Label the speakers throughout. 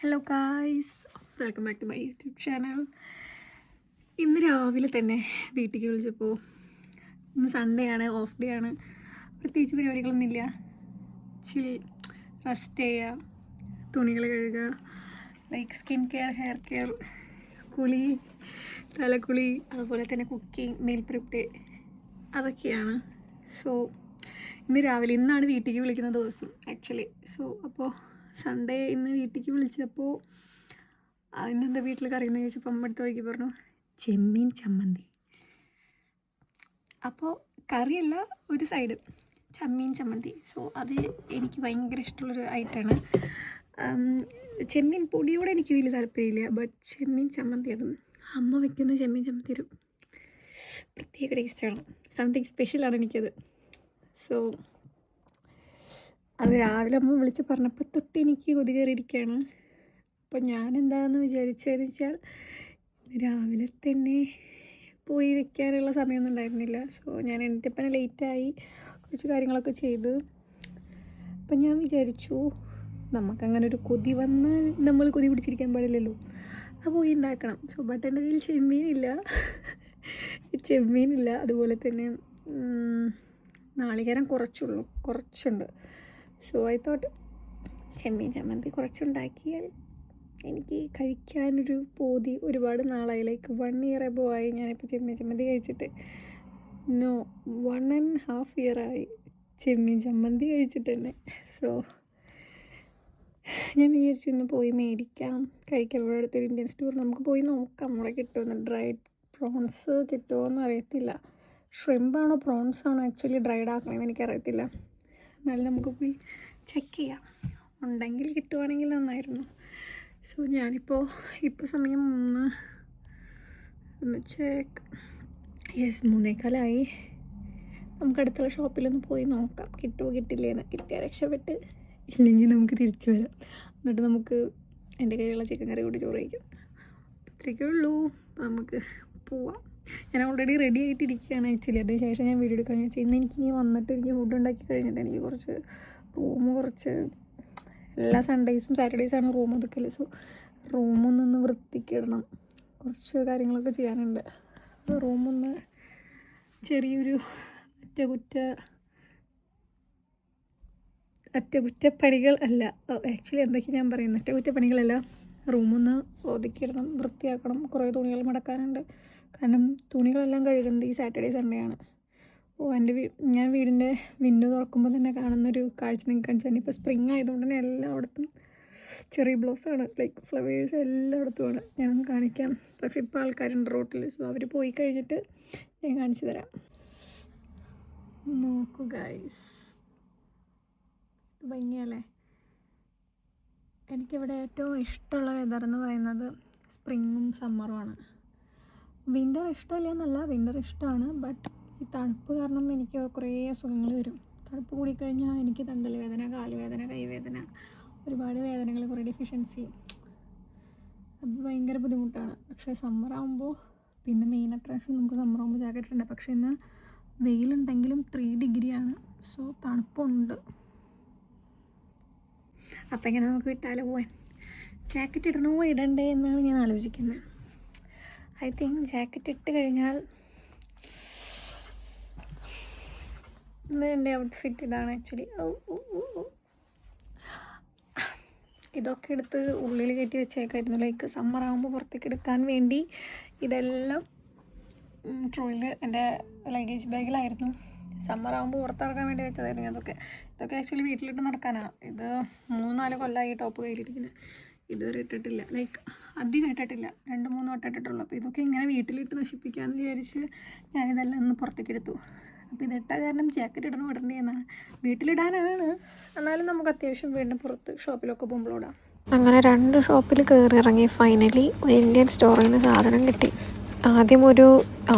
Speaker 1: Hello guys, welcome back to my YouTube channel. ഇന്ന് രാവിലെ തന്നെ വീട്ടിലേക്ക് വിളിച്ചപ്പോൾ ഇന്ന് സൺഡേ ആണ്, ഓഫ് ഡേ ആണ്, പ്രത്യേകിച്ച് പരിപാടികളൊന്നുമില്ല. ചിൽ, റെസ്റ്റ് ചെയ്യുക, തുണികൾ കഴുകുക, like skin care, hair care, കുളി, തലക്കുളി, അതുപോലെ തന്നെ കുക്കിംഗ്, മീൽ പ്രിപ്പറേ, അതൊക്കെയാണ്. സോ ഇന്നാണ് വീട്ടിലേക്ക് വിളിക്കുന്ന ദിവസം ആക്ച്വലി. സോ അപ്പോൾ സൺഡേ ഇന്ന് വീട്ടിലേക്ക് വിളിച്ചപ്പോൾ ഇന്നെന്താ വീട്ടിൽ കറിയെന്ന് ചോദിച്ചപ്പോൾ അമ്മ അടുത്ത വഴിക്ക് പറഞ്ഞു ചെമ്മീൻ ചമ്മന്തി. അപ്പോൾ കറിയല്ല, ഒരു സൈഡ് ചെമ്മീൻ ചമ്മന്തി. സോ അത് എനിക്ക് ഭയങ്കര ഇഷ്ടമുള്ളൊരു ഐറ്റമാണ്. ചെമ്മീൻ പൊടിയോടെ എനിക്ക് വലിയ താല്പര്യമില്ല, ബട്ട് ചെമ്മീൻ ചമ്മന്തി, അതും അമ്മ വയ്ക്കുന്ന ചെമ്മീൻ ചമ്മന്തി ഒരു പ്രത്യേക ടേസ്റ്റാണ്. സംതിങ് സ്പെഷ്യലാണ് എനിക്കത്. സോ അത് രാവിലെ അമ്മ വിളിച്ച് പറഞ്ഞപ്പോൾ തൊട്ട് എനിക്ക് കൊതി കയറിയിരിക്കുകയാണ്. അപ്പോൾ ഞാൻ എന്താണെന്ന് വിചാരിച്ചതെന്ന് വെച്ചാൽ രാവിലെ തന്നെ പോയി വെക്കാനുള്ള സമയമൊന്നും ഉണ്ടായിരുന്നില്ല. സോ ഞാൻ എണീറ്റപ്പം ലേറ്റായി, കുറച്ച് കാര്യങ്ങളൊക്കെ ചെയ്ത്. അപ്പം ഞാൻ വിചാരിച്ചു നമുക്കങ്ങനെ ഒരു കൊതി വന്നാൽ നമ്മൾ കൊതി പിടിച്ചിരിക്കാൻ പാടില്ലല്ലോ, അപ്പോൾ പോയി ഉണ്ടാക്കണം. സോ ബട്ട് എൻ്റെ കയ്യിൽ ചെമ്മീനില്ല. അതുപോലെ തന്നെ നാളികേരം കുറച്ചുണ്ട്. സോ ഐ തോട്ട് ചെമ്മീൻ ചമ്മന്തി കുറച്ചുണ്ടാക്കിയാൽ എനിക്ക് കഴിക്കാനൊരു പോതി. ഒരുപാട് നാളായി, ലൈക്ക് 1 year എബോ ആയി ഞാനിപ്പോൾ ചെമ്മീൻ ചമ്മന്തി കഴിച്ചിട്ട്. 1.5 year ആയി ചെമ്മീൻ ചമ്മന്തി കഴിച്ചിട്ട് തന്നെ. സോ ഞാൻ വിചാരിച്ചു ഇന്ന് പോയി മേടിക്കാം, കഴിക്കാം. ഇവിടെ അടുത്തൊരു ഇന്ത്യൻ സ്റ്റോർ, നമുക്ക് പോയി നോക്കാം അവിടെ കിട്ടുമെന്ന്. ഡ്രൈഡ് പ്രോൺസ് കിട്ടുമോയെന്ന് അറിയത്തില്ല. ഷ്രിമ്പാണോ പ്രോൺസാണോ ആക്ച്വലി ഡ്രൈഡ് ആക്കണമെന്ന് എനിക്കറിയത്തില്ല. എന്നാലും നമുക്ക് പോയി ചെക്ക് ചെയ്യാം, ഉണ്ടെങ്കിൽ കിട്ടുവാണെങ്കിൽ നന്നായിരുന്നു. സോ ഞാനിപ്പോൾ സമയം 3:15 നമുക്ക് അടുത്തുള്ള ഷോപ്പിലൊന്ന് പോയി നോക്കാം കിട്ടുമോ കിട്ടില്ലേന്ന്. കിട്ടിയാൽ രക്ഷപ്പെട്ട്, ഇല്ലെങ്കിൽ നമുക്ക് തിരിച്ചു വരാം. എന്നിട്ട് നമുക്ക് എൻ്റെ കയ്യിലുള്ള ചിക്കൻ കറി കൂടി ചോറ് കഴിക്കാം. അത്രയൊക്കെ ഉള്ളൂ. നമുക്ക് പോവാം. ഞാൻ ഓൾറെഡി റെഡി ആയിട്ടിരിക്കുകയാണ് ആക്ച്വലി. അതിനുശേഷം ഞാൻ വീഡിയോ എടുക്കാൻ വെച്ചാൽ ഇന്ന് എനിക്കിനി വന്നിട്ട് എനിക്ക് ഫുഡ് ഉണ്ടാക്കി കഴിഞ്ഞിട്ട് എനിക്ക് കുറച്ച് എല്ലാ സൺഡേയ്സും സാറ്റർഡേയ്സാണ് റൂം ഒതുക്കൽ. സോ റൂമൊന്ന് വൃത്തിക്കിടണം, കുറച്ച് കാര്യങ്ങളൊക്കെ ചെയ്യാനുണ്ട്. റൂമൊന്ന് ചെറിയൊരു അറ്റകുറ്റപ്പണികൾ അല്ല, ആക്ച്വലി എന്തൊക്കെയാണ് ഞാൻ പറയുന്നത്, അറ്റകുറ്റപ്പണികളല്ല. റൂമൊന്ന് ഒതുക്കിയിടണം, വൃത്തിയാക്കണം. കുറേ തുണികൾ മടക്കാനുണ്ട്. കാരണം തുണികളെല്ലാം കഴുകുന്നത് ഈ സാറ്റർഡേ സൺഡേ ആണ്. ഞാൻ വീടിൻ്റെ വിൻഡോ തുറക്കുമ്പോൾ തന്നെ കാണുന്നൊരു കാഴ്ച നിങ്ങൾക്ക് കാണിച്ചാൽ, ഇപ്പോൾ സ്പ്രിങ് ആയതുകൊണ്ട് തന്നെ എല്ലായിടത്തും ചെറിയ ബ്ലോസാണ്, ലൈക്ക് ഫ്ലവേഴ്സ് എല്ലായിടത്തുമാണ്. ഞാനൊന്ന് കാണിക്കാം. പക്ഷേ ഇപ്പോൾ ആൾക്കാരുണ്ട് റോട്ടിൽ. സോ അവർ പോയി കഴിഞ്ഞിട്ട് ഞാൻ കാണിച്ചു തരാം. നോക്കൂ ഗൈസ്, ഭംഗിയല്ലേ. എനിക്കിവിടെ ഏറ്റവും ഇഷ്ടമുള്ള വെതർ എന്ന് പറയുന്നത് സ്പ്രിങ്ങും സമ്മറുമാണ്. വിൻ്റർ ഇഷ്ടമില്ല എന്നല്ല, വിൻ്റർ ഇഷ്ടമാണ്. ബട്ട് ഈ തണുപ്പ് കാരണം എനിക്ക് കുറേ അസുഖങ്ങൾ വരും. തണുപ്പ് കൂടിക്കഴിഞ്ഞാൽ എനിക്ക് തണ്ടൽ വേദന, കാലുവേദന, കൈവേദന, ഒരുപാട് വേദനകൾ, കുറേ ഡെഫിഷ്യൻസി, അത് ഭയങ്കര ബുദ്ധിമുട്ടാണ്. പക്ഷേ സമ്മറാകുമ്പോൾ പിന്നെ മെയിൻ അട്രാക്ഷൻ നമുക്ക് സമ്മറാകുമ്പോൾ ജാക്കറ്റ് ഉണ്ട്. പക്ഷേ ഇന്ന് വെയിലുണ്ടെങ്കിലും 3 ഡിഗ്രിയാണ്. സോ തണുപ്പുണ്ട്. അപ്പം എങ്ങനെ നമുക്ക് വിട്ടാലോ പോവാൻ? ജാക്കറ്റ് ഇടണോ ഇടണ്ടേ എന്നാണ് ഞാൻ ആലോചിക്കുന്നത്. ഐ തിങ്ക് ജാക്കറ്റ് ഇട്ട് കഴിഞ്ഞാൽ എൻ്റെ ഔട്ട്ഫിറ്റ് ഇതാണ് ആക്ച്വലി. ഇതൊക്കെ എടുത്ത് ഉള്ളിൽ കയറ്റി വെച്ചേക്കായിരുന്നു, ലൈക്ക് സമ്മറാകുമ്പോൾ പുറത്തേക്ക് എടുക്കാൻ വേണ്ടി. ഇതെല്ലാം ട്രോളിൽ എൻ്റെ ലഗേജ് ബാഗിലായിരുന്നു. സമ്മറാകുമ്പോൾ പുറത്തിറക്കാൻ വേണ്ടി വെച്ചതായിരുന്നു. ഇതൊക്കെ ആക്ച്വലി വീട്ടിലിട്ട് നടക്കാനാണ്. ഇത് 3-4 കൊല്ലമായി ടോപ്പ് കയ്യിലിരിക്കുന്നത്. ഇതുവരെ ഇട്ടിട്ടില്ല, ലൈക്ക് അധികം ഇട്ടിട്ടില്ല, 2-3 വട്ടം ഇട്ടിട്ടുള്ളൂ. അപ്പോൾ ഇതൊക്കെ ഇങ്ങനെ വീട്ടിലിട്ട് നശിപ്പിക്കാമെന്ന് വിചാരിച്ച് ഞാനിതെല്ലാം ഒന്ന് പുറത്തേക്ക് എടുത്തു. അപ്പോൾ ഇതിട്ട കാരണം ജാക്കറ്റ് ഇടണ്ടേ എന്നാണ്. വീട്ടിലിടാനാണ്, എന്നാലും നമുക്ക് അത്യാവശ്യം വീടിന് പുറത്ത് ഷോപ്പിലൊക്കെ പോകുമ്പോൾ ഇടാം. അങ്ങനെ 2 ഷോപ്പിൽ കയറി ഇറങ്ങി ഫൈനലി ഒരു ഇന്ത്യൻ സ്റ്റോറിൽ നിന്ന് സാധനം കിട്ടി. ആദ്യം ഒരു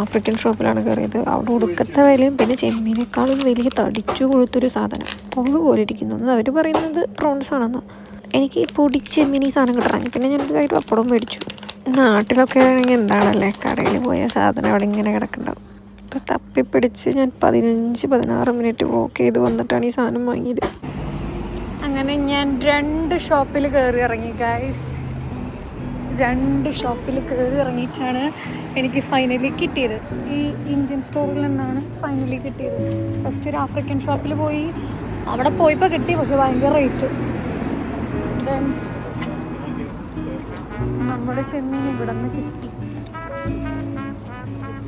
Speaker 1: ആഫ്രിക്കൻ ഷോപ്പിലാണ് കയറിയത്. അവിടെ ഉടുക്കത്തെ വിലയും പിന്നെ ചെമ്മീനേക്കാളും വലിയ തടിച്ചു കൊഴുത്തൊരു സാധനം കൊള്ളു പോലെ ഇരിക്കുന്നത്. അവർ പറയുന്നത് പ്രോൺസ് ആണെന്ന്. എനിക്ക് പൊടിച്ചെമ്മീൻ ഈ സാധനം കിട്ടണം. പിന്നെ ഞാൻ ഒരു പപ്പടവും മേടിച്ചു. നാട്ടിലൊക്കെ ആണെങ്കിൽ എന്താണല്ലേ, കടയിൽ പോയ സാധനം അവിടെ ഇങ്ങനെ കിടക്കുന്നുണ്ടാവും. അപ്പോൾ തപ്പിപ്പിടിച്ച് ഞാൻ 15-16 മിനിറ്റ് വോക്ക് ചെയ്ത് വന്നിട്ടാണ് ഈ സാധനം വാങ്ങിയത്. അങ്ങനെ ഞാൻ 2 ഷോപ്പിൽ കയറി ഇറങ്ങി ഗൈസ്. 2 ഷോപ്പിൽ കയറി ഇറങ്ങിയിട്ടാണ് എനിക്ക് ഫൈനലി കിട്ടിയത്. ഈ ഇന്ത്യൻ സ്റ്റോറിൽ നിന്നാണ് ഫൈനലി കിട്ടിയത്. ഫസ്റ്റ് ഒരു ആഫ്രിക്കൻ ഷോപ്പിൽ പോയി, അവിടെ പോയപ്പോൾ കിട്ടി, പക്ഷെ ഭയങ്കര റേറ്റ്. ദെൻ നമ്മുടെ ചെമ്മീൻ ഇവിടെ നിന്ന് കിട്ടി.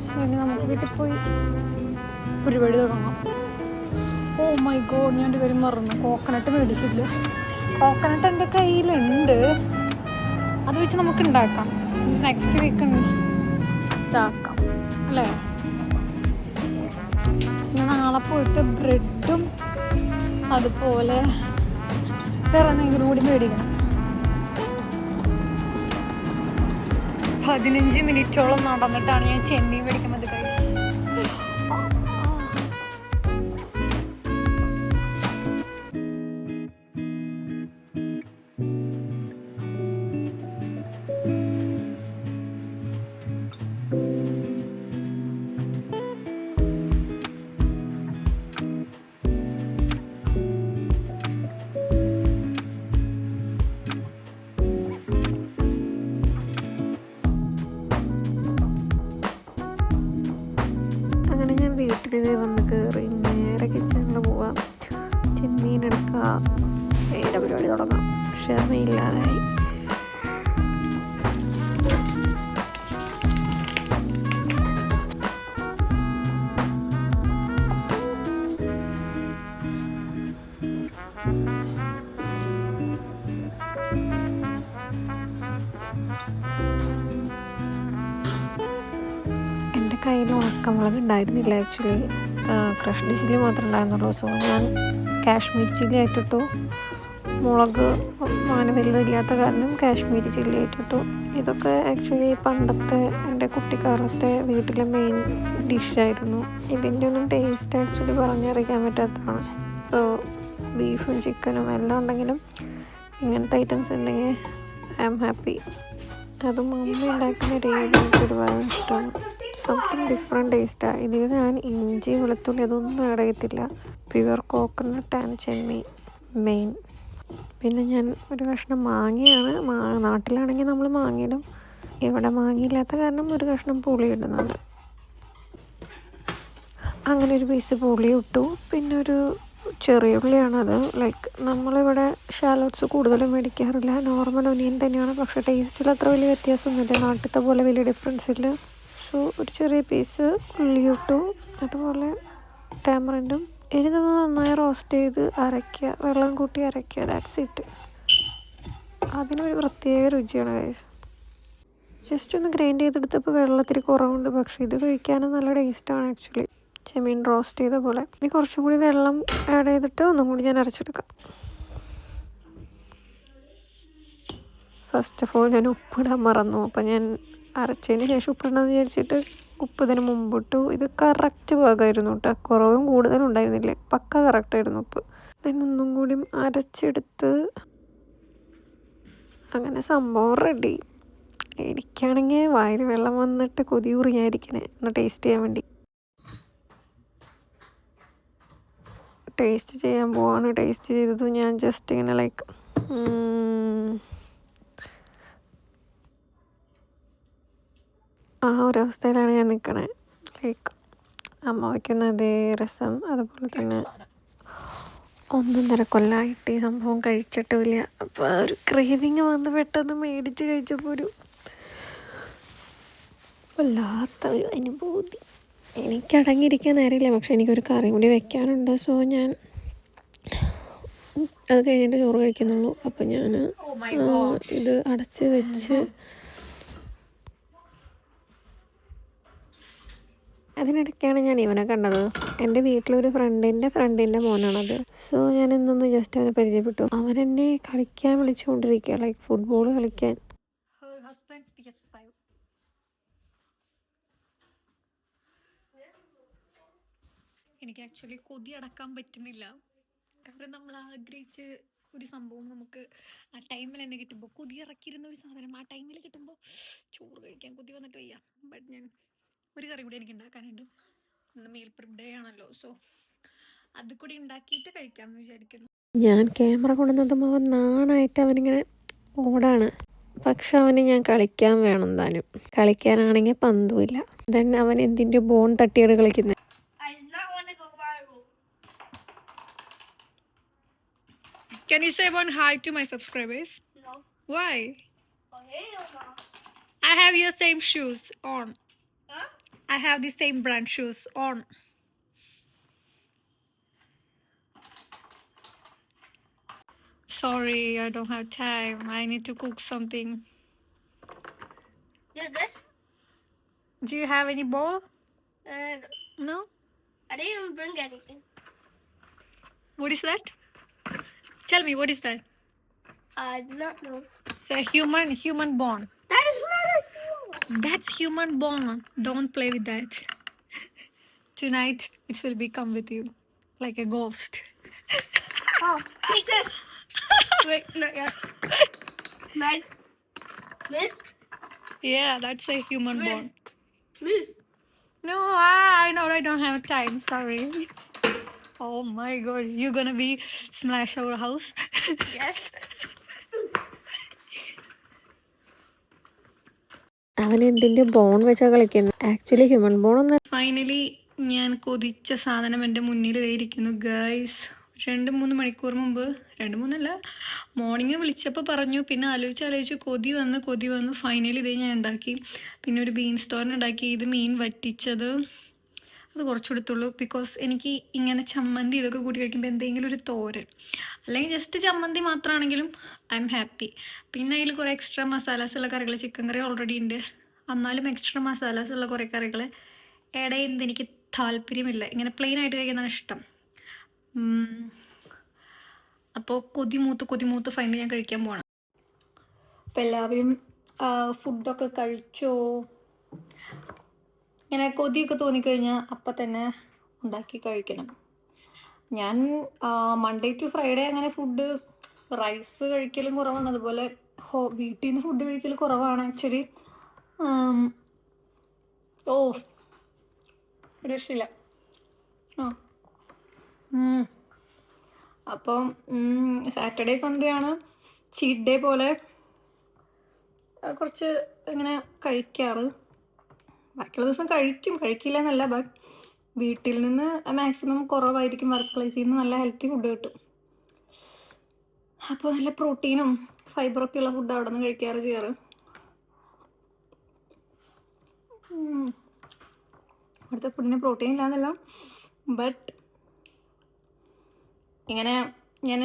Speaker 1: ശരി, നമുക്ക് വീട്ടിൽ പോയി പരിപാടി തുടങ്ങാം. ഓ മൈ ഗോഡ്, ഞാൻ ഒരു കാര്യം മറന്നു, കോക്കനട്ട് മേടിച്ചില്ല. കോക്കനട്ട് എൻ്റെ കയ്യിലുണ്ട്, അത് വെച്ച് നമുക്ക് ഉണ്ടാക്കാം. നെക്സ്റ്റ് വീക്ക് ഇതാക്കാം അല്ലേ. നാളെ പോയിട്ട് ബ്രെഡും അതുപോലെ വേറെ എന്തെങ്കിലും കൂടി മേടിക്കണം. 15 മിനിറ്റോളം നടന്നിട്ടാണ് ഞാൻ ചെമ്മീൻ മേടിക്കുന്നത് ഗൈസ്. വീട്ടിൽ വന്ന് കയറി നേരെ കിച്ചണിൽ പോവാം, ചെമ്മീൻ എടുക്കുക, നേരെ പരിപാടി തുടങ്ങാം. ക്ഷമയില്ലാതായി. എൻ്റെ കയ്യിൽ ഉണക്കമുളക് ഉണ്ടായിരുന്നില്ല ആക്ച്വലി, ക്രഷ്ഡ് ചില്ലി മാത്രമേ ഉണ്ടായിരുന്നുള്ളൂ. സോ ഞാൻ കാശ്മീരി ചില്ലി ആയിട്ടിട്ടു. മുളക് അങ്ങനെ വലുതില്ലാത്ത കാരണം കാശ്മീരി ചില്ലി ആയിട്ടിട്ടു. ഇതൊക്കെ ആക്ച്വലി പണ്ടത്തെ എൻ്റെ കുട്ടിക്കാലത്തെ വീട്ടിലെ മെയിൻ ഡിഷായിരുന്നു. ഇതിൻ്റെ ഒന്നും ടേസ്റ്റ് ആക്ച്വലി പറഞ്ഞറിയിക്കാൻ പറ്റാത്തതാണ്. സോ ബീഫും ചിക്കനും എല്ലാം ഉണ്ടെങ്കിലും ഇങ്ങനത്തെ ഐറ്റംസ് ഉണ്ടെങ്കിൽ ഐ ആം ഹാപ്പി. അത് മമ്മി ഉണ്ടാക്കുന്ന രീതി എനിക്ക് ഒരുപാട് ഇഷ്ടമാണ്. സംതിങ് ഡിഫറെൻറ്റ് ടേസ്റ്റാണ്. ഇതിൽ ഞാൻ ഇഞ്ചി വെളുത്തുള്ളി അതൊന്നും ആഡ് ചെയ്യത്തില്ല. Pure coconut and Chemmeen main. പിന്നെ ഞാൻ ഒരു കഷ്ണം മാങ്ങയാണ്, നാട്ടിലാണെങ്കിൽ നമ്മൾ മാങ്ങയിടും, ഇവിടെ മാങ്ങയില്ലാത്ത കാരണം ഒരു കഷ്ണം പുളി ഇടുന്നുണ്ട്. അങ്ങനെ ഒരു പീസ് പുളി ഇട്ടു. പിന്നെ ഒരു ചെറിയ ഉള്ളിയാണത്. ലൈക്ക് നമ്മളിവിടെ ഷാലോട്ട്സ് കൂടുതലും മേടിക്കാറില്ല, നോർമൽ ഒനിയൻ തന്നെയാണ്. പക്ഷേ ടേസ്റ്റിൽ അത്ര വലിയ വ്യത്യാസമൊന്നുമില്ല, നാട്ടിലത്തെ പോലെ വലിയ ഡിഫറൻസ് ഇല്ല. സോ ഒരു ചെറിയ പീസ് ഉള്ളി ഇട്ടു, അതുപോലെ ടാമറിൻഡും. ഇനി നമ്മൾ നന്നായി റോസ്റ്റ് ചെയ്ത് അരയ്ക്കുക, വെള്ളം കൂട്ടി അരയ്ക്കുക. That's it. അതിനൊരു പ്രത്യേക രുചിയാണ് ഗൈസ്. ജസ്റ്റ് ഒന്ന് ഗ്രൈൻഡ് ചെയ്തെടുത്തപ്പോൾ വെള്ളത്തിരി കുറവുണ്ട്, പക്ഷേ ഇത് കഴിക്കാനും നല്ല ടേസ്റ്റാണ് ആക്ച്വലി. ചെമ്മീൻ റോസ്റ്റ് ചെയ്ത പോലെ. ഇനി കുറച്ചും കൂടി വെള്ളം ആഡ് ചെയ്തിട്ട് ഒന്നും കൂടി ഞാൻ അരച്ചെടുക്കാം. ഫസ്റ്റ് ഓഫ് ഓൾ ഞാൻ ഉപ്പിടാൻ മറന്നു. അപ്പം ഞാൻ അരച്ചതിന് ശേഷം ഉപ്പിടണമെന്ന് വിചാരിച്ചിട്ട് ഉപ്പ് ഇതിന് മുമ്പിട്ടു. ഇത് കറക്റ്റ് പാകമായിരുന്നു കേട്ടോ, കുറവും കൂടുതലും ഉണ്ടായിരുന്നില്ല, പക്ക കറക്റ്റായിരുന്നു ഉപ്പ്. ഇതിനൊന്നും കൂടി അരച്ചെടുത്ത് അങ്ങനെ സംഭവം റെഡി. എനിക്കാണെങ്കിൽ വായിൽ വെള്ളം വന്നിട്ട് കൊതി കുറിയായിരിക്കണേ ഒന്ന് ടേസ്റ്റ് ചെയ്യാൻ വേണ്ടി. ടേസ്റ്റ് ചെയ്യാൻ പോവാണ്. ടേസ്റ്റ് ചെയ്തത് ഞാൻ ജസ്റ്റ് ഇങ്ങനെ ലൈക്ക് ആ ഒരവസ്ഥയിലാണ് ഞാൻ നിൽക്കണേ. ലൈക്ക് അമ്മ വയ്ക്കുന്ന അതേ രസം, അതുപോലെ തന്നെ 1.5 കൊല്ലമായിട്ട് ഈ സംഭവം കഴിച്ചിട്ടുമില്ല. അപ്പോൾ ഒരു ക്രേവിങ് വന്ന് പെട്ടെന്ന് മേടിച്ച് കഴിച്ചപ്പോൾ ഒരു വല്ലാത്ത ഒരു അനുഭൂതി. എനിക്കടങ്ങിയിരിക്കാൻ നേരമില്ല, പക്ഷെ എനിക്കൊരു കറി കൂടി വെക്കാനുണ്ട്. സോ ഞാൻ അത് കഴിഞ്ഞിട്ട് ചോറ് കഴിക്കുന്നുള്ളൂ. അപ്പം ഞാൻ ഇത് അടച്ച് വെച്ച് അതിനിടയ്ക്കാണ് ഞാൻ ഇവനെ കണ്ടത്. എൻ്റെ വീട്ടിലൊരു ഫ്രണ്ടിൻ്റെ മോനാണത്. സോ ഞാൻ ഇന്നൊന്ന് ജസ്റ്റ് അവനെ പരിചയപ്പെട്ടു. അവൻ എന്നെ കളിക്കാൻ വിളിച്ചുകൊണ്ടിരിക്കുക, ലൈക്ക് ഫുട്ബോൾ കളിക്കാൻ. എനിക്ക് ആക്ച്വലി കൊതി അടക്കാൻ പറ്റുന്നില്ല, കാരണം നമ്മൾ ആഗ്രഹിച്ച് ഒരു സംഭവം നമുക്ക് ആ ടൈമിൽ തന്നെ കിട്ടുമ്പോൾ, കൊതി ഇറക്കിയിരുന്ന ഒരു സാധനം ആ ടൈമിൽ കിട്ടുമ്പോൾ ചോറ് കഴിക്കാൻ കൊതി വന്നിട്ട് വയ്യ. ബട്ട് ഞാൻ ഒരു കറി കൂടി എനിക്ക് ഉണ്ടാക്കാനുണ്ട്. ഇന്ന് മീൽ പ്രിപ്പ് ഡേ ആണല്ലോ, സോ അത് കൂടി ഉണ്ടാക്കിയിട്ട് കഴിക്കാമെന്ന് വിചാരിക്കുന്നു.
Speaker 2: ഞാൻ ക്യാമറ കൊണ്ടുവന്നതും അവൻ നാണായിട്ട് അവനിങ്ങനെ ഓടാണ്. പക്ഷെ അവന് ഞാൻ കളിക്കാൻ വേണം താനും. കളിക്കാനാണെങ്കിൽ പന്തുമില്ല. ദെൻ അവൻ എന്തിൻ്റെ ബോൺ തട്ടിയാണ് കളിക്കുന്നത്.
Speaker 1: Can you say one hi to my subscribers?
Speaker 3: No.
Speaker 1: Why?
Speaker 3: Okay, no.
Speaker 1: I have your same shoes on.
Speaker 3: Huh?
Speaker 1: I have the same brand shoes on. Sorry, I don't have time. I need to cook something.
Speaker 3: Do this?
Speaker 1: Do you have any bowl? No?
Speaker 3: I didn't even bring anything.
Speaker 1: What is that? Tell me, what is that?
Speaker 3: I do not know.
Speaker 1: It's a human bone.
Speaker 3: That is not a human.
Speaker 1: That's human bone. Don't play with that. Tonight, it will become with you like a ghost.
Speaker 3: Oh, take this. Wait, not yet. Meg. Miss?
Speaker 1: Yeah, that's a human bone.
Speaker 3: Miss.
Speaker 1: No, I know I don't have time. Sorry. Oh my god, you gonna be smash our house?
Speaker 3: Yes.
Speaker 2: അവൻ എന്തിൻ്റെ bone വെച്ചാണ് കളിക്കുന്നത്. Actually human bone ഒന്നും.
Speaker 1: Finally ഞാൻ കൊതിച്ച സാധനം എൻ്റെ മുന്നിൽ ഇരിക്കുന്നു ഗൈസ്. 2-3 മണിക്കൂർ മുമ്പ്, 2-3 മോർണിംഗ് വിളിച്ചപ്പോൾ പറഞ്ഞു. പിന്നെ ആലോചിച്ച് കൊതി വന്നു. ഫൈനലി ഇതേ ഞാൻ ഉണ്ടാക്കി. പിന്നെ ഒരു ബീൻസ് തോരൻ ഉണ്ടാക്കി. ഇത് മീൻ വറ്റിച്ചത്, അത് കുറച്ചെടുത്തുള്ളൂ. ബിക്കോസ് എനിക്ക് ഇങ്ങനെ ചമ്മന്തി ഇതൊക്കെ കൂട്ടി കഴിക്കുമ്പോൾ എന്തെങ്കിലും ഒരു തോരൻ, അല്ലെങ്കിൽ ജസ്റ്റ് ചമ്മന്തി മാത്രമാണെങ്കിലും ഐ എം ഹാപ്പി. പിന്നെ അതിൽ കുറേ എക്സ്ട്രാ മസാലാസ് ഉള്ള കറികൾ, ചിക്കൻ കറി ഓൾറെഡി ഉണ്ട്, എന്നാലും എക്സ്ട്രാ മസാലാസ് ഉള്ള കുറേ കറികൾ ആഡ് ചെയ്യുന്നത് എനിക്ക് താല്പര്യമില്ല. ഇങ്ങനെ പ്ലെയിൻ ആയിട്ട് കഴിക്കുന്നതാണ് ഇഷ്ടം. അപ്പോൾ കൊതി മൂത്ത് ഫൈനലി ഞാൻ കഴിക്കാൻ പോവാണ്. അപ്പോൾ എല്ലാവരും ഫുഡൊക്കെ കഴിച്ചോ? ഇങ്ങനെ കൊതിയൊക്കെ തോന്നിക്കഴിഞ്ഞാൽ അപ്പം തന്നെ ഉണ്ടാക്കി കഴിക്കണം. ഞാൻ മൺഡേ ടു ഫ്രൈഡേ അങ്ങനെ ഫുഡ് റൈസ് കഴിക്കലും കുറവാണ്. അതുപോലെ വീട്ടിൽ നിന്ന് ഫുഡ് കഴിക്കൽ കുറവാണ് ആക്ച്വലി. രക്ഷയില്ല. അപ്പം സാറ്റർഡേ സൺഡേ ആണ് ചീറ്റ് ഡേ പോലെ കുറച്ച് ഇങ്ങനെ കഴിക്കാറ്. ബാക്കിയുള്ള ദിവസം കഴിക്കില്ല എന്നല്ല, ബട്ട് വീട്ടിൽ നിന്ന് മാക്സിമം കുറവായിരിക്കും. വർക്ക് പ്ലേസിൽ നിന്ന് നല്ല ഹെൽത്തി ഫുഡ് കിട്ടും. അപ്പോൾ നല്ല പ്രോട്ടീനും ഫൈബറൊക്കെ ഉള്ള ഫുഡ് അവിടെ നിന്ന് ചെയ്യാറ്. അവിടുത്തെ ഫുഡിന് പ്രോട്ടീൻ ഇല്ലാന്നല്ല, ബട്ട് ഇങ്ങനെ ഞാൻ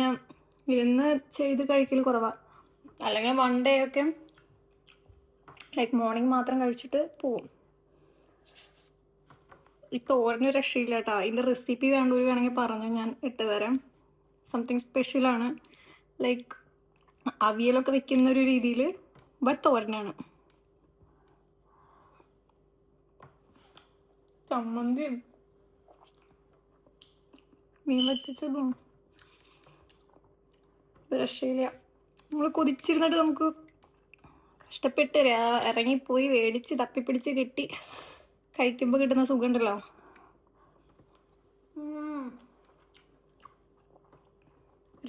Speaker 1: ഇരുന്ന് ചെയ്ത് കഴിക്കൽ കുറവാണ്. അല്ലെങ്കിൽ 1 ഡേ ഒക്കെ ലൈക്ക് മോർണിംഗ് മാത്രം കഴിച്ചിട്ട് പോവും. ഈ തോരന് രക്ഷയില്ല കേട്ടോ. ഇതിൻ്റെ റെസിപ്പി വേണമെങ്കിൽ പറഞ്ഞു, ഞാൻ ഇട്ട് തരാം. സംതിങ് സ്പെഷ്യലാണ്. ലൈക്ക് അവിയലൊക്കെ വെക്കുന്ന ഒരു രീതിയിൽ, ബട്ട് തോരനാണ്. ചമ്മന്തിയും മീൻ വറ്റിച്ചതും രക്ഷയില്ല. നമ്മൾ കൊതിച്ചിരുന്നിട്ട് നമുക്ക് കഷ്ടപ്പെട്ട് ഇറങ്ങിപ്പോയി മേടിച്ച് തപ്പിപ്പിടിച്ച് കിട്ടി കഴിക്കുമ്പോൾ കിട്ടുന്ന സുഖം ഉണ്ടല്ലോ.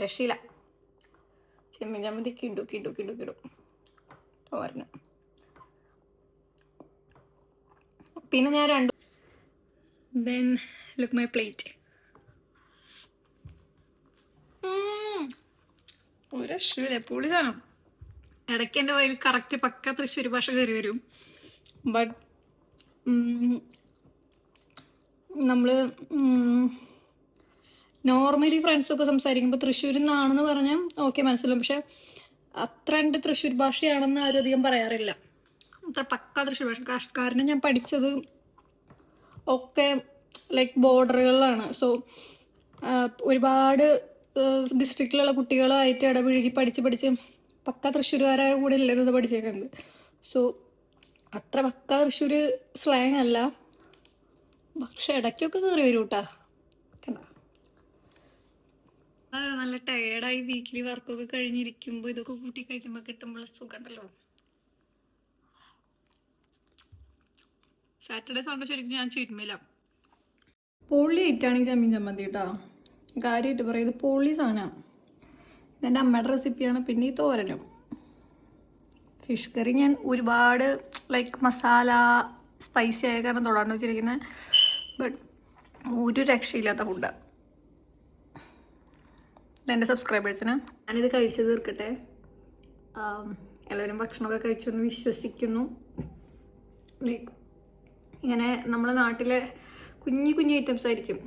Speaker 1: രക്ഷയില്ല. ചെമ്മീൻ ചമ്മന്തി കിടു തോരന്. പിന്നെ ഞാൻ then look my plate. ഒരു രക്ഷയില്ല, പൊളി സാധനം. ഇടയ്ക്ക് എൻ്റെ വയലിൽ കറക്റ്റ് പക്ക തൃശ്ശൂർ ഭാഷ കയറി വരും. ബട്ട് നമ്മൾ നോർമലി ഫ്രണ്ട്സൊക്കെ സംസാരിക്കുമ്പോൾ തൃശ്ശൂരിൽ നിന്നാണെന്ന് പറഞ്ഞാൽ ഓക്കെ മനസ്സിലാവും. പക്ഷെ അത്ര എൻ്റെ തൃശ്ശൂർ ഭാഷയാണെന്ന് ആരും അധികം പറയാറില്ല. അത്ര പക്ക തൃശ്ശൂർ ഭാഷ. കാരണം ഞാൻ പഠിച്ചത് ഒക്കെ ലൈക്ക് ബോർഡറുകളിലാണ്. സോ ഒരുപാട് ഡിസ്ട്രിക്റ്റിലുള്ള കുട്ടികളായിട്ട് ഇടപഴകി പഠിച്ച് പക്ക തൃശ്ശൂരുകാരുടെ കൂടെ ഇല്ലെന്നത് പഠിച്ചേക്കുന്നത്. സോ അത്ര പക്ക തൃശ്ശൂർ സ്ലാങ് അല്ല, പക്ഷെ ഇടയ്ക്കൊക്കെ കയറി വരും കേട്ടാ. കണ്ട നല്ല ടയേർഡായി വീക്കിലി വർക്കൊക്കെ കഴിഞ്ഞിരിക്കുമ്പോൾ ഇതൊക്കെ കൂട്ടി കഴിക്കുമ്പോൾ കിട്ടുമ്പോൾ സുഖമുണ്ടല്ലോ. സാറ്റർഡേ സൺഡേ ശരിക്കും ഞാൻ ചുരുമില്ല. പൊള്ളി ആയിട്ടാണ് ഈ ചെമ്മീൻ ചമ്മന്തി കേട്ടോ. കാര്യമായിട്ട് പറയാം, ഇത് പൊള്ളി സാധനമാണ്. ഇതെൻ്റെ അമ്മയുടെ റെസിപ്പിയാണ്. പിന്നെ ഈ തോരനും. ഫിഷ് കറി ഞാൻ ഒരുപാട് ലൈക്ക് മസാല സ്പൈസി ആയ കാരണം തൊടാണ്ട് വെച്ചിരിക്കുന്നത്. ബട്ട് ഒരു രക്ഷയില്ലാത്ത ഫുഡാണ്. ഇതെൻ്റെ സബ്സ്ക്രൈബേഴ്സിന് ഞാനിത് കഴിച്ച് തീർക്കട്ടെ. എല്ലാവരും ഭക്ഷണമൊക്കെ കഴിച്ചു എന്ന് വിശ്വസിക്കുന്നു. ലൈക്ക് ഇങ്ങനെ നമ്മുടെ നാട്ടിലെ കുഞ്ഞു കുഞ്ഞു ഐറ്റംസ് ആയിരിക്കും,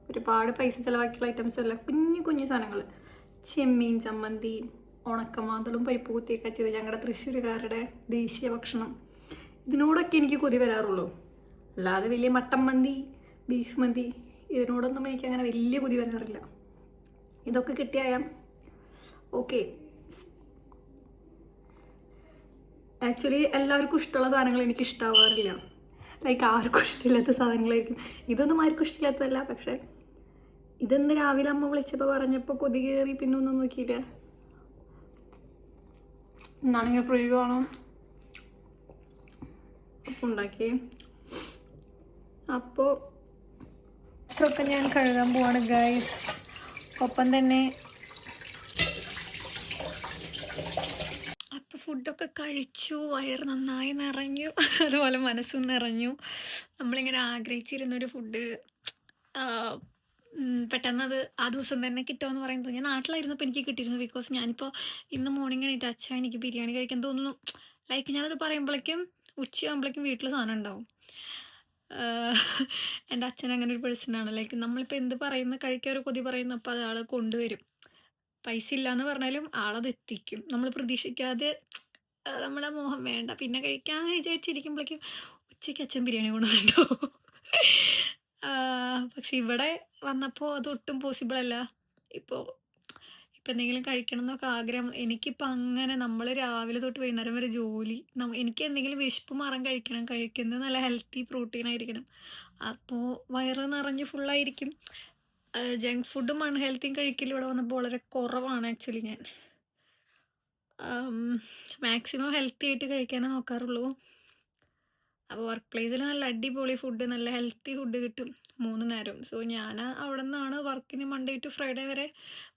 Speaker 1: ഒരുപാട് പൈസ ചിലവാക്കിയുള്ള ഐറ്റംസ് അല്ല, കുഞ്ഞു കുഞ്ഞു സാധനങ്ങൾ. ചെമ്മീൻ ചമ്മന്തി, ഉണക്കമാന്തളും പരിപ്പ് കുത്തിയൊക്കെ ചെയ്ത് ഞങ്ങളുടെ തൃശ്ശൂരുകാരുടെ ദേശീയ ഭക്ഷണം. ഇതിനോടൊക്കെ എനിക്ക് കൊതി വരാറുള്ളൂ. അല്ലാതെ വലിയ മട്ടൻ മന്തി, ബീഫ് മന്തി ഇതിനോടൊന്നും എനിക്ക് അങ്ങനെ വലിയ കൊതി വരാറില്ല. ഇതൊക്കെ കിട്ടിയാൽ ഓക്കെ. ആക്ച്വലി എല്ലാവർക്കും ഇഷ്ടമുള്ള സാധനങ്ങൾ എനിക്ക് ഇഷ്ടമാവാറില്ല. ലൈക്ക് ആർക്കും ഇഷ്ടമില്ലാത്ത സാധനങ്ങളായിരിക്കും. ഇതൊന്നും ആർക്കും ഇഷ്ടമില്ലാത്തതല്ല, പക്ഷേ ഇതെന്ന് രാവിലെ അമ്മ വിളിച്ചപ്പോൾ പറഞ്ഞപ്പോൾ കൊതി കയറി പിന്നെ ഒന്നും നോക്കിയില്ല. എന്നാണെങ്കിൽ ഫ്രീ വേണം അപ്പോൾ ഉണ്ടാക്കി. അപ്പോൾ ഇതൊക്കെ ഞാൻ കഴുകാൻ പോവാണ് ഗൈസ്. ഒപ്പം തന്നെ അപ്പോൾ ഫുഡൊക്കെ കഴിച്ചു, വയറ് നന്നായി നിറഞ്ഞു, അതുപോലെ മനസ്സും നിറഞ്ഞു. നമ്മളിങ്ങനെ ആഗ്രഹിച്ചിരുന്നൊരു ഫുഡ് പെട്ടെന്നത് ആ ദിവസം തന്നെ കിട്ടുമെന്ന് പറയുന്നത്. ഞാൻ നാട്ടിലായിരുന്നപ്പോൾ എനിക്ക് കിട്ടിയിരുന്നു. ബിക്കോസ് ഞാനിപ്പോൾ ഇന്ന് മോർണിംഗ് എണീറ്റ് അച്ഛ എനിക്ക് ബിരിയാണി കഴിക്കാൻ തോന്നുന്നു. ലൈക്ക് ഞാനത് പറയുമ്പോഴേക്കും ഉച്ചയാകുമ്പോഴേക്കും വീട്ടിൽ സാധനം ഉണ്ടാവും. എൻ്റെ അച്ഛൻ അങ്ങനെ ഒരു പേഴ്സണാണ്. ലൈക്ക് നമ്മളിപ്പോൾ എന്ത് പറയുന്ന കഴിക്കാൻ ഒരു കൊതി പറയുന്ന അപ്പോൾ അത് ആൾ കൊണ്ടുവരും. പൈസ ഇല്ലയെന്ന് പറഞ്ഞാലും ആളത് എത്തിക്കും. നമ്മൾ പ്രതീക്ഷിക്കാതെ നമ്മളെ മോഹം വേണ്ട പിന്നെ കഴിക്കാമെന്ന് വിചാരിച്ചിരിക്കുമ്പോഴേക്കും ഉച്ചയ്ക്ക് അച്ഛൻ ബിരിയാണി കൊണ്ടുവന്നിട്ടുണ്ടാവും. പക്ഷെ ഇവിടെ വന്നപ്പോൾ അതൊട്ടും പോസിബിൾ അല്ല. ഇപ്പോൾ എന്തെങ്കിലും കഴിക്കണം എന്നൊക്കെ ആഗ്രഹം എനിക്കിപ്പോൾ അങ്ങനെ. നമ്മൾ രാവിലെ തൊട്ട് വൈകുന്നേരം വരെ ജോലി, എനിക്ക് എന്തെങ്കിലും വിശപ്പ് മാറാൻ കഴിക്കുന്നത് നല്ല ഹെൽത്തി പ്രോട്ടീൻ ആയിരിക്കണം. അപ്പോൾ വയറ് നിറഞ്ഞ് ഫുള്ളായിരിക്കും. ജങ്ക് ഫുഡും അൺഹെൽത്തിയും കഴിക്കൽ ഇവിടെ വന്നപ്പോൾ വളരെ കുറവാണ്. ആക്ച്വലി ഞാൻ മാക്സിമം ഹെൽത്തി ആയിട്ട് കഴിക്കാനേ നോക്കാറുള്ളൂ. അപ്പോൾ വർക്ക് പ്ലേസിൽ നല്ല അടിപൊളി ഫുഡ്, നല്ല ഹെൽത്തി ഫുഡ് കിട്ടും 3 നേരം. സോ ഞാൻ അവിടെ നിന്നാണ് വർക്കിന് മൺഡേ ടു ഫ്രൈഡേ വരെ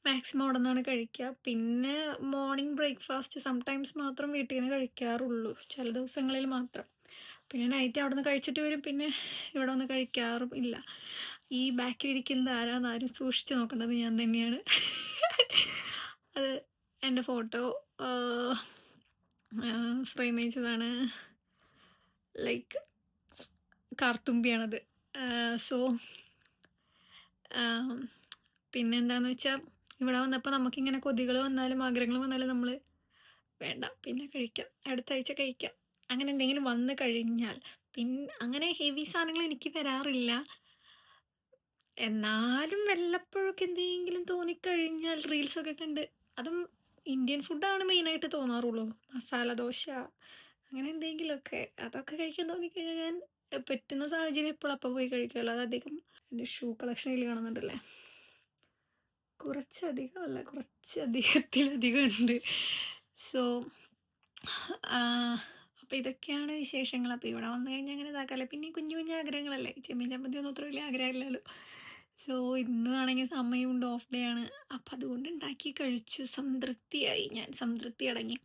Speaker 1: മാക്സിമം അവിടെ നിന്നാണ് കഴിക്കുക. പിന്നെ മോർണിംഗ് ബ്രേക്ക്ഫാസ്റ്റ് സംടൈംസ് മാത്രം വീട്ടിൽ നിന്ന് കഴിക്കാറുള്ളൂ, ചില ദിവസങ്ങളിൽ മാത്രം. പിന്നെ നൈറ്റ് അവിടെ നിന്ന് കഴിച്ചിട്ട് വരും. പിന്നെ ഇവിടെ വന്ന് കഴിക്കാറും ഇല്ല. ഈ ബാക്കിലിരിക്കുന്നത് ആരാന്ന് ആരും സൂക്ഷിച്ച് നോക്കേണ്ടത് ഞാൻ തന്നെയാണ്. അത് എൻ്റെ ഫോട്ടോ ഫ്രെയിം ചെയ്തതാണ്. ലൈക്ക് കാർത്തുമ്പിയാണത്. സോ പിന്നെന്താണെന്ന് വെച്ചാൽ ഇവിടെ വന്നപ്പോൾ നമുക്കിങ്ങനെ കൊതികൾ വന്നാലും ആഗ്രഹങ്ങൾ വന്നാലും നമ്മൾ വേണ്ട പിന്നെ കഴിക്കാം, അടുത്ത ആഴ്ച കഴിക്കാം, അങ്ങനെ എന്തെങ്കിലും വന്നു കഴിഞ്ഞാൽ. പിന്നെ അങ്ങനെ ഹെവി സാധനങ്ങൾ എനിക്ക് വരാറില്ല. എന്നാലും വല്ലപ്പോഴൊക്കെ എന്തെങ്കിലും തോന്നിക്കഴിഞ്ഞാൽ റീൽസൊക്കെ കണ്ട്, അതും ഇന്ത്യൻ ഫുഡാണ് മെയിനായിട്ട് തോന്നാറുള്ളൂ. മസാല ദോശ അങ്ങനെ എന്തെങ്കിലുമൊക്കെ അതൊക്കെ കഴിക്കാൻ തോന്നിക്കഴിഞ്ഞാൽ ഞാൻ പറ്റുന്ന സാഹചര്യം ഇപ്പോൾ അപ്പം പോയി കഴിക്കുമല്ലോ. അതധികം എൻ്റെ ഷൂ കളക്ഷനിൽ കാണുന്നുണ്ടല്ലേ, കുറച്ചധികമല്ല കുറച്ചധികത്തിലധികം ഉണ്ട്. സോ അപ്പോൾ ഇതൊക്കെയാണ് വിശേഷങ്ങൾ. അപ്പോൾ ഇവിടെ വന്നു കഴിഞ്ഞാൽ അങ്ങനെ ഇതാക്കാമല്ലോ. പിന്നെ കുഞ്ഞു കുഞ്ഞു ആഗ്രഹങ്ങളല്ലേ, ചെമ്മീൻ ചമ്മന്തി ഒന്നും അത്ര വലിയ ആഗ്രഹമില്ലല്ലോ. സോ ഇന്നാണെങ്കിൽ സമയമുണ്ട്, ഓഫ് ഡേ ആണ്. അപ്പം അതുകൊണ്ട് ഉണ്ടാക്കി കഴിച്ചു, സംതൃപ്തിയായി, ഞാൻ സംതൃപ്തി അടങ്ങി.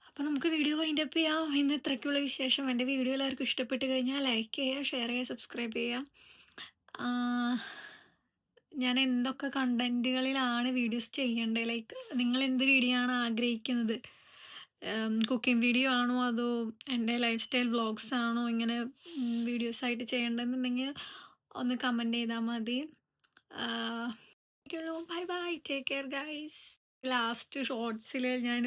Speaker 1: അപ്പോൾ നമുക്ക് വീഡിയോ വൈൻഡ് അപ്പ് ചെയ്യാം. ഇന്ന് ഇത്രയ്ക്കുള്ള വിശേഷം. എൻ്റെ വീഡിയോ എല്ലാവർക്കും ഇഷ്ടപ്പെട്ട് കഴിഞ്ഞാൽ ലൈക്ക് ചെയ്യുക, ഷെയർ ചെയ്യുക, സബ്സ്ക്രൈബ് ചെയ്യുക. ഞാൻ എന്തൊക്കെ കണ്ടൻറ്റുകളിലാണ് വീഡിയോസ് ചെയ്യേണ്ടത്, ലൈക്ക് നിങ്ങൾ എന്ത് വീഡിയോ ആണ് ആഗ്രഹിക്കുന്നത്, കുക്കിംഗ് വീഡിയോ ആണോ അതോ എൻ്റെ ലൈഫ് സ്റ്റൈൽ വ്ളോഗ്സ് ആണോ ഇങ്ങനെ വീഡിയോസായിട്ട് ചെയ്യേണ്ടതെന്നുണ്ടെങ്കിൽ ഒന്ന് കമൻറ്റ് ചെയ്താൽ മതി. Bye bye, take care guys. Last ഷോർട്സിൽ ഞാൻ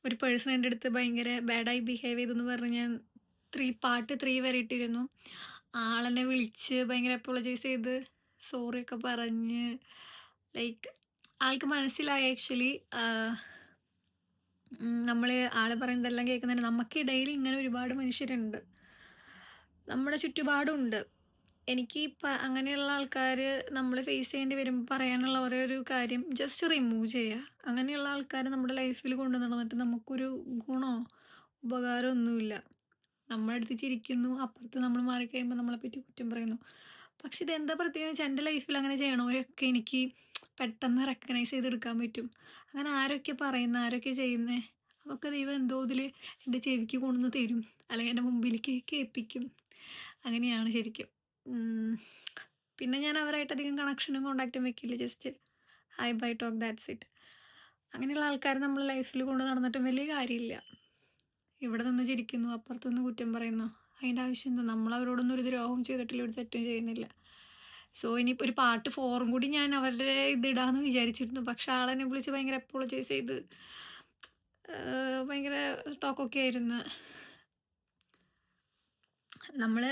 Speaker 1: ഒരു പേഴ്സൺ എൻ്റെ അടുത്ത് ഭയങ്കര ബാഡായി ബിഹേവ് ചെയ്തെന്ന് പറഞ്ഞ് ഞാൻ പാർട്ട് 3 വരെ ഇട്ടിരുന്നു. ആളെന്നെ വിളിച്ച് ഭയങ്കര അപ്പോളജൈസ് ചെയ്ത് സോറിയൊക്കെ പറഞ്ഞ്, ലൈക്ക് ആൾക്ക് മനസ്സിലായി ആക്ച്വലി നമ്മൾ ആൾ പറയുന്നതെല്ലാം കേൾക്കുന്നുണ്ട്. നമുക്കിടയിൽ ഇങ്ങനെ ഒരുപാട് മനുഷ്യരുണ്ട്, നമ്മുടെ ചുറ്റുപാടുണ്ട്. എനിക്ക് അങ്ങനെയുള്ള ആൾക്കാർ നമ്മൾ ഫേസ് ചെയ്യേണ്ടി വരുമ്പോൾ പറയാനുള്ള ഒരേ ഒരു കാര്യം ജസ്റ്റ് റിമൂവ് ചെയ്യുക. അങ്ങനെയുള്ള ആൾക്കാർ നമ്മുടെ ലൈഫിൽ കൊണ്ടു നടന്നിട്ട് നമുക്കൊരു ഗുണമോ ഉപകാരമൊന്നുമില്ല. നമ്മുടെ അടുത്ത് ചിരിക്കുന്നു, അപ്പുറത്ത് നമ്മൾ മാറിക്കഴിയുമ്പോൾ നമ്മളെപ്പറ്റി കുറ്റം പറയുന്നു. പക്ഷെ ഇതെന്താ പ്രത്യേകിച്ച് വെച്ചാൽ എൻ്റെ ലൈഫിൽ അങ്ങനെ ചെയ്യണവരൊക്കെ എനിക്ക് പെട്ടെന്ന് റെക്കഗ്നൈസ് ചെയ്തെടുക്കാൻ പറ്റും. അങ്ങനെ ആരൊക്കെ പറയുന്ന ആരൊക്കെ ചെയ്യുന്നത് അതൊക്കെ ദൈവം എന്തോ ഇതിൽ എൻ്റെ ചെവിക്ക് കൊണ്ടുവന്ന് തരും, അല്ലെങ്കിൽ എൻ്റെ മുമ്പിലേക്ക് കേൾപ്പിക്കും. അങ്ങനെയാണ് ശരിക്കും. പിന്നെ ഞാൻ അവരായിട്ട് അധികം കണക്ഷനും കോണ്ടാക്റ്റും വെക്കില്ല. Just hi bye talk, that's it. അങ്ങനെയുള്ള ആൾക്കാർ നമ്മൾ ലൈഫിൽ കൊണ്ട് നടന്നിട്ടും വലിയ കാര്യമില്ല. ഇവിടെ നിന്ന് ചിരിക്കുന്നു, അപ്പുറത്ത് നിന്ന് കുറ്റം പറയുന്നു. അതിൻ്റെ ആവശ്യം എന്താ? നമ്മൾ അവരോടൊന്നും ഒരു ദ്രോഹം ചെയ്തിട്ടില്ല, ഒരു തെറ്റും ചെയ്യുന്നില്ല. സോ ഇനിയിപ്പോൾ ഒരു പാർട്ട് 4 കൂടി ഞാൻ അവരുടെ ഇതിടാമെന്ന് വിചാരിച്ചിരുന്നു. പക്ഷെ ആളെന്നെ വിളിച്ച് ഭയങ്കര അപ്പോളജൈസ് ചെയ്ത് ഭയങ്കര ടോക്കൊക്കെ ആയിരുന്നു. നമ്മൾ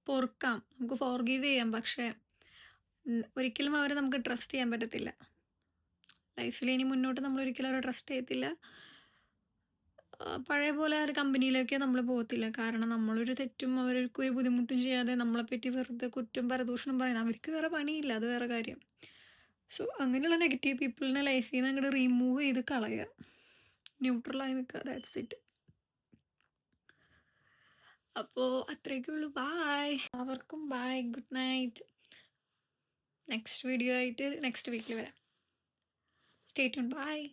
Speaker 1: പൊറുക്കാം, നമുക്ക് ഫോർഗീവ് ചെയ്യാം, പക്ഷേ ഒരിക്കലും അവരെ നമുക്ക് ട്രസ്റ്റ് ചെയ്യാൻ പറ്റത്തില്ല. ലൈഫിൽ ഇനി മുന്നോട്ട് നമ്മൾ ഒരിക്കലും അവരെ ട്രസ്റ്റ് ചെയ്യത്തില്ല. പഴയ പോലെ ഒരു കമ്പനിയിലേക്കോ നമ്മൾ പോകത്തില്ല. കാരണം നമ്മളൊരു തെറ്റും അവർക്ക് ഒരു ബുദ്ധിമുട്ടും ചെയ്യാതെ നമ്മളെപ്പറ്റി വെറുതെ കുറ്റം പരദൂഷണം പറയുന്നത് അവർക്ക് വേറെ പണിയില്ല, അത് വേറെ കാര്യം. സോ അങ്ങനെയുള്ള നെഗറ്റീവ് പീപ്പിളിനെ ലൈഫിൽ നിന്ന് അങ്ങോട്ട് റിമൂവ് ചെയ്ത് കളയുക, ന്യൂട്രലായി നിൽക്കുക, ദാറ്റ്സ് ഇറ്റ്. അപ്പോൾ അത്രയൊക്കെ ഉള്ളൂ. ബായ്, അവർക്കും bye, good night. Next video ആയിട്ട് നെക്സ്റ്റ് വീക്കിൽ വരാം. Stay tune, bye.